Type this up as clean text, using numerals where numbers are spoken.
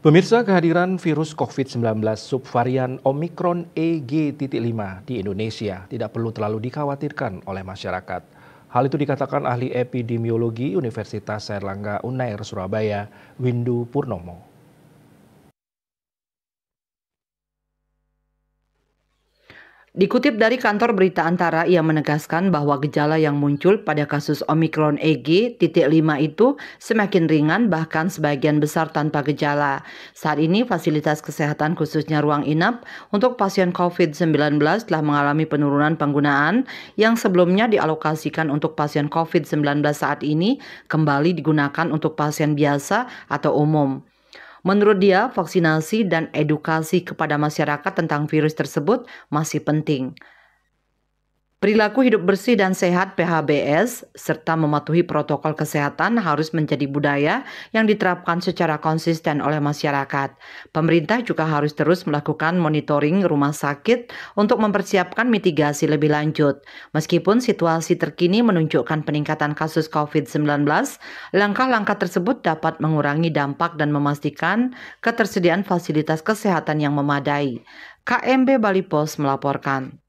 Pemirsa, kehadiran virus COVID-19 subvarian Omikron EG.5 di Indonesia tidak perlu terlalu dikhawatirkan oleh masyarakat. Hal itu dikatakan ahli epidemiologi Universitas Airlangga Unair Surabaya, Windu Purnomo. Dikutip dari kantor berita Antara, ia menegaskan bahwa gejala yang muncul pada kasus Omikron EG.5 itu semakin ringan, bahkan sebagian besar tanpa gejala. Saat ini fasilitas kesehatan khususnya ruang inap untuk pasien COVID-19 telah mengalami penurunan penggunaan yang sebelumnya dialokasikan untuk pasien COVID-19 saat ini kembali digunakan untuk pasien biasa atau umum. Menurut dia, vaksinasi dan edukasi kepada masyarakat tentang virus tersebut masih penting. Perilaku hidup bersih dan sehat (PHBS) serta mematuhi protokol kesehatan harus menjadi budaya yang diterapkan secara konsisten oleh masyarakat. Pemerintah juga harus terus melakukan monitoring rumah sakit untuk mempersiapkan mitigasi lebih lanjut. Meskipun situasi terkini menunjukkan peningkatan kasus COVID-19, langkah-langkah tersebut dapat mengurangi dampak dan memastikan ketersediaan fasilitas kesehatan yang memadai. KMB Bali Pos melaporkan.